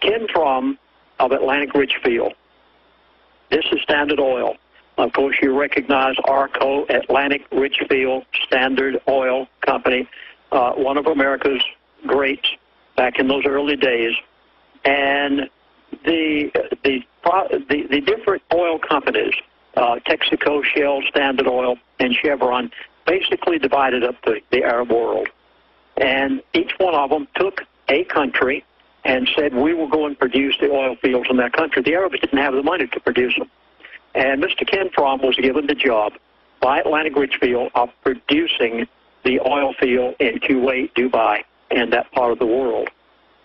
Ken Fromm of Atlantic Richfield. This is Standard Oil. Of course, you recognize ARCO, Atlantic Richfield Standard Oil Company, one of America's greats back in those early days. And the different oil companies, Texaco, Shell, Standard Oil, and Chevron, basically divided up the Arab world. And each one of them took a country and said, we will go and produce the oil fields in that country. The Arabs didn't have the money to produce them. And Mr. Ken Fromm was given the job by Atlantic Richfield of producing the oil field in Kuwait, Dubai, and that part of the world.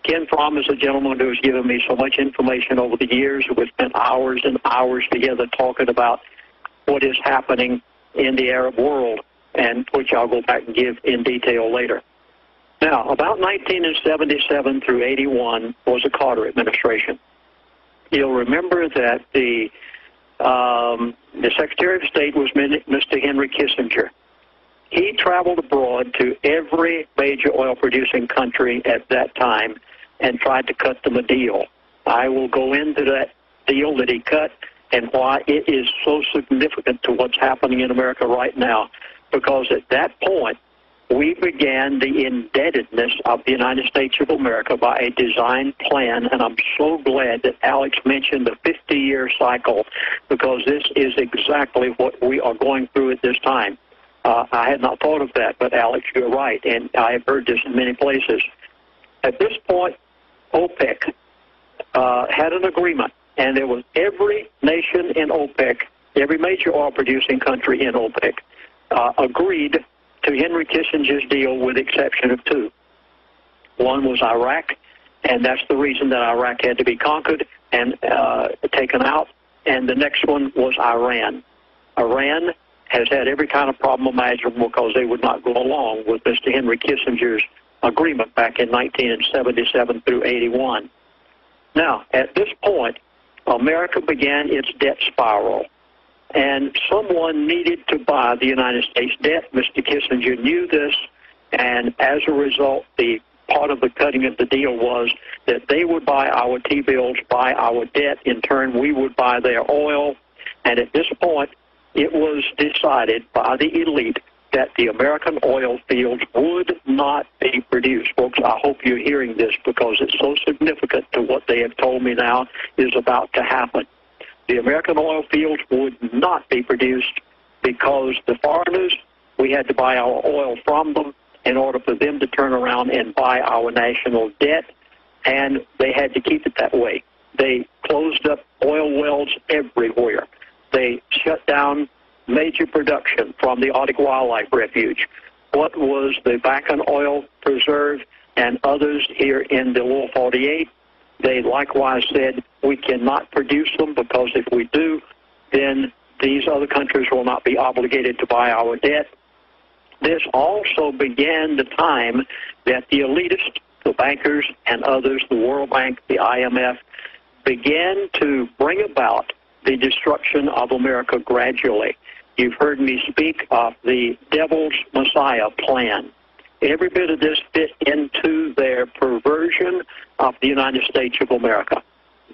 Ken Fromm is a gentleman who has given me so much information over the years. We've spent hours and hours together talking about what is happening in the Arab world, and which I'll go back and give in detail later. Now, about 1977 through 81 was the Carter administration. You'll remember that the Secretary of State was Mr. Henry Kissinger. He traveled abroad to every major oil-producing country at that time and tried to cut them a deal. I will go into that deal that he cut and why it is so significant to what's happening in America right now, because at that point, we began the indebtedness of the United States of America by a design plan, and I'm so glad that Alex mentioned the 50-year cycle, because this is exactly what we are going through at this time. I had not thought of that, but Alex, you're right, and I have heard this in many places. At this point, OPEC had an agreement, and there was every nation in OPEC, every major oil-producing country in OPEC, agreed to Henry Kissinger's deal with the exception of two. One was Iraq, and that's the reason that Iraq had to be conquered and taken out, and the next one was Iran. Iran has had every kind of problem imaginable because they would not go along with Mr. Henry Kissinger's agreement back in 1977 through 81. Now, at this point, America began its debt spiral, and someone needed to buy the United States debt. Mr. Kissinger knew this, and as a result, the part of the cutting of the deal was that they would buy our T-bills, buy our debt. In turn, we would buy their oil, and at this point, it was decided by the elite that the American oil fields would not be produced. Folks, I hope you're hearing this because it's so significant to what they have told me now is about to happen. The American oil fields would not be produced because the foreigners, we had to buy our oil from them in order for them to turn around and buy our national debt, and they had to keep it that way. They closed up oil wells everywhere. They shut down major production from the Arctic Wildlife Refuge. What was the Bakken Oil Preserve and others here in the Lower 48, they likewise said, we cannot produce them because if we do, then these other countries will not be obligated to buy our debt. This also began the time that the elitists, the bankers and others, the World Bank, the IMF, began to bring about the destruction of America gradually. You've heard me speak of the Devil's Messiah plan. Every bit of this fit into their perversion of the United States of America.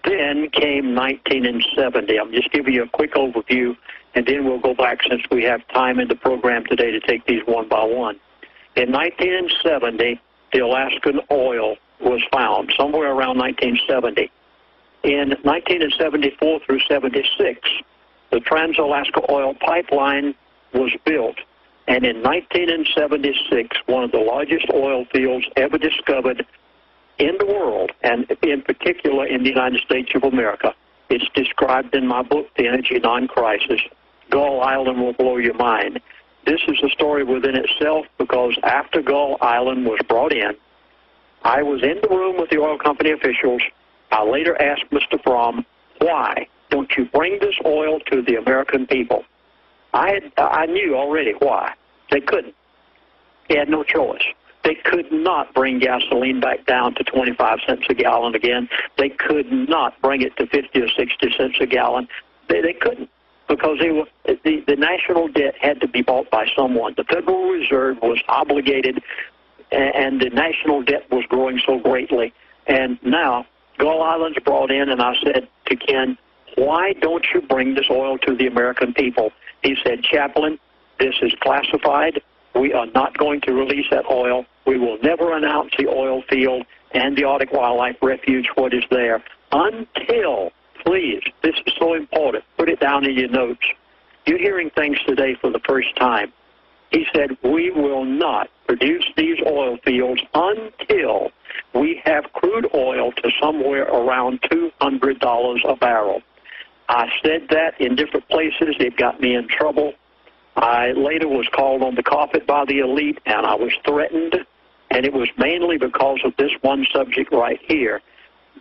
Then came 1970. I'm just giving you a quick overview, and then we'll go back since we have time in the program today to take these one by one. In 1970, the Alaskan oil was found, somewhere around 1970. In 1974 through 76, the Trans-Alaska Oil Pipeline was built, and in 1976, one of the largest oil fields ever discovered in the world, and in particular in the United States of America. It's described in my book, The Energy Non-Crisis. Gull Island will blow your mind. This is a story within itself because after Gull Island was brought in, I was in the room with the oil company officials. I later asked Mr. Fromm, why don't you bring this oil to the American people? I knew already why. They couldn't. They had no choice. They could not bring gasoline back down to 25 cents a gallon again. They could not bring it to 50 or 60 cents a gallon. They couldn't because the national debt had to be bought by someone. The Federal Reserve was obligated, and the national debt was growing so greatly. And now Gull Islands brought in, and I said to Ken, why don't you bring this oil to the American people? He said, Chaplain, this is classified. We are not going to release that oil. We will never announce the oil field and the Arctic Wildlife Refuge, what is there, until, please, this is so important, put it down in your notes. You're hearing things today for the first time. He said, we will not produce these oil fields until we have crude oil to somewhere around $200 a barrel. I said that in different places. It got me in trouble. I later was called on the carpet by the elite, and I was threatened, and it was mainly because of this one subject right here.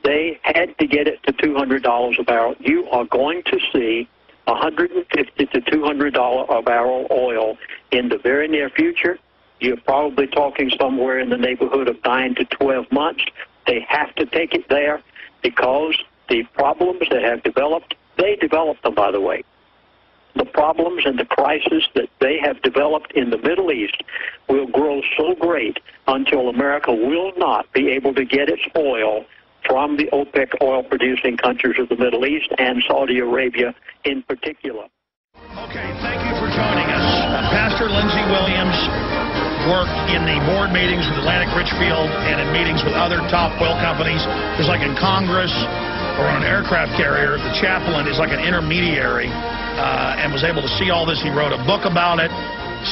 They had to get it to $200 a barrel. You are going to see $150 to $200 a barrel oil in the very near future. You're probably talking somewhere in the neighborhood of 9 to 12 months. They have to take it there because the problems that have developed, they developed them, by the way. The problems and the crisis that they have developed in the Middle East will grow so great until America will not be able to get its oil from the OPEC oil-producing countries of the Middle East and Saudi Arabia in particular. Okay, thank you for joining us. Pastor Lindsey Williams worked in the board meetings with Atlantic Richfield and in meetings with other top oil companies. Just like in Congress or on an aircraft carrier, the chaplain is like an intermediary and was able to see all this. He wrote a book about it.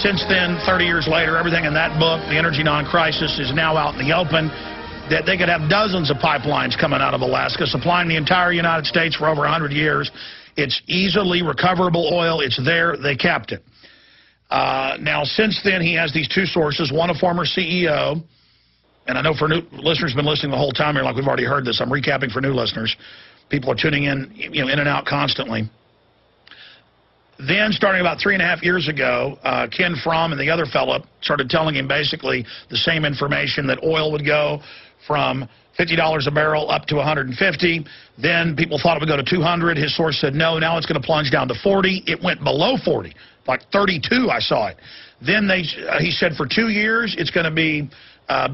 Since then, 30 years later, everything in that book, The Energy Non-Crisis, is now out in the open. That they could have dozens of pipelines coming out of Alaska, supplying the entire United States for over 100 years. It's easily recoverable oil. It's there. They kept it. Now, since then, he has these two sources, one a former CEO, and I know for new listeners who've been listening the whole time, you're like, we've already heard this. I'm recapping for new listeners. People are tuning in, in and out constantly. Then, starting about 3.5 years ago, Ken Fromm and the other fellow started telling him basically the same information, that oil would go from $50 a barrel up to $150. Then people thought it would go to $200. His source said, no, now it's going to plunge down to $40. It went below $40, like $32, I saw it. Then he said for 2 years, it's going to be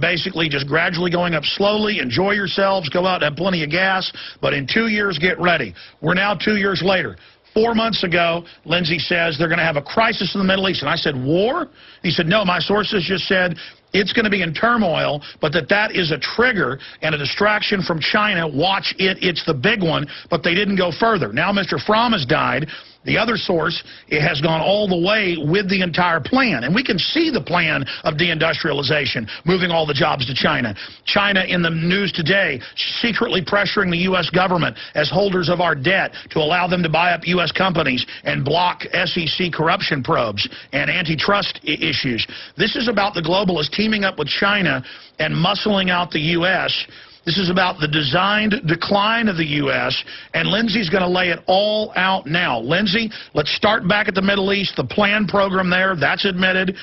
basically just gradually going up slowly. Enjoy yourselves. Go out and have plenty of gas. But in 2 years, get ready. We're now 2 years later. 4 months ago, Lindsey says they're going to have a crisis in the Middle East. And I said, war? He said, no, my sources just said it's going to be in turmoil, but that is a trigger and a distraction from China. Watch it. It's the big one. But they didn't go further. Now Mr. Fromm has died. The other source, it has gone all the way with the entire plan. And we can see the plan of deindustrialization, moving all the jobs to China. China, in the news today, secretly pressuring the U.S. government as holders of our debt to allow them to buy up U.S. companies and block SEC corruption probes and antitrust issues. This is about the globalists teaming up with China and muscling out the U.S. This is about the designed decline of the U.S., and Lindsey's going to lay it all out now. Lindsey, let's start back at the Middle East, the planned program there, that's admitted,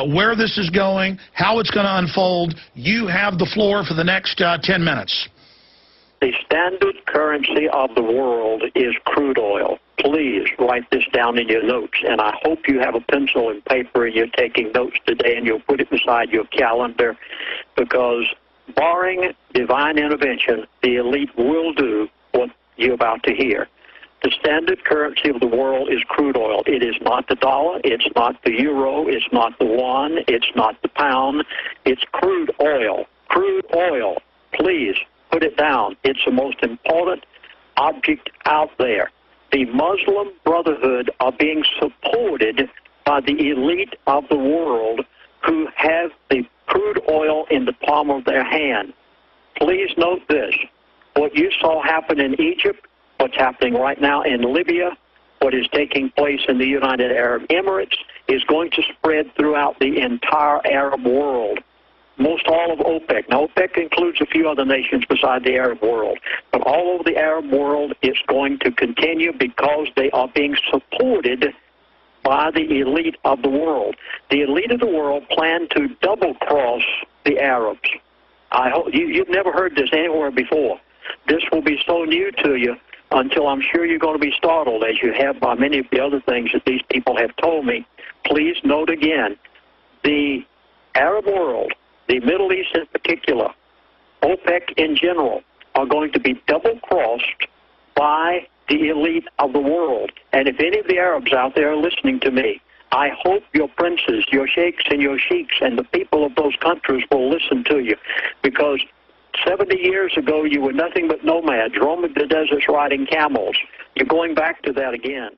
where this is going, how it's going to unfold. You have the floor for the next 10 minutes. The standard currency of the world is crude oil. Please write this down in your notes, and I hope you have a pencil and paper and you're taking notes today, and you'll put it beside your calendar, because barring divine intervention, the elite will do what you're about to hear. The standard currency of the world is crude oil. It is not the dollar. It's not the euro. It's not the won. It's not the pound. It's crude oil. Crude oil. Please put it down. It's the most important object out there. The Muslim Brotherhood are being supported by the elite of the world who have the crude oil in the palm of their hand. Please note this. What you saw happen in Egypt, what's happening right now in Libya, what is taking place in the United Arab Emirates, is going to spread throughout the entire Arab world. Most all of OPEC. Now, OPEC includes a few other nations beside the Arab world. But all over the Arab world, it's going to continue because they are being supported by the elite of the world. The elite of the world plan to double-cross the Arabs. I hope you've never heard this anywhere before. This will be so new to you until I'm sure you're going to be startled, as you have by many of the other things that these people have told me. Please note again, the Arab world, the Middle East in particular, OPEC in general, are going to be double-crossed by the elite of the world. And if any of the Arabs out there are listening to me, I hope your princes, your sheikhs and your sheiks and the people of those countries will listen to you, because 70 years ago you were nothing but nomads, roaming the deserts riding camels. You're going back to that again.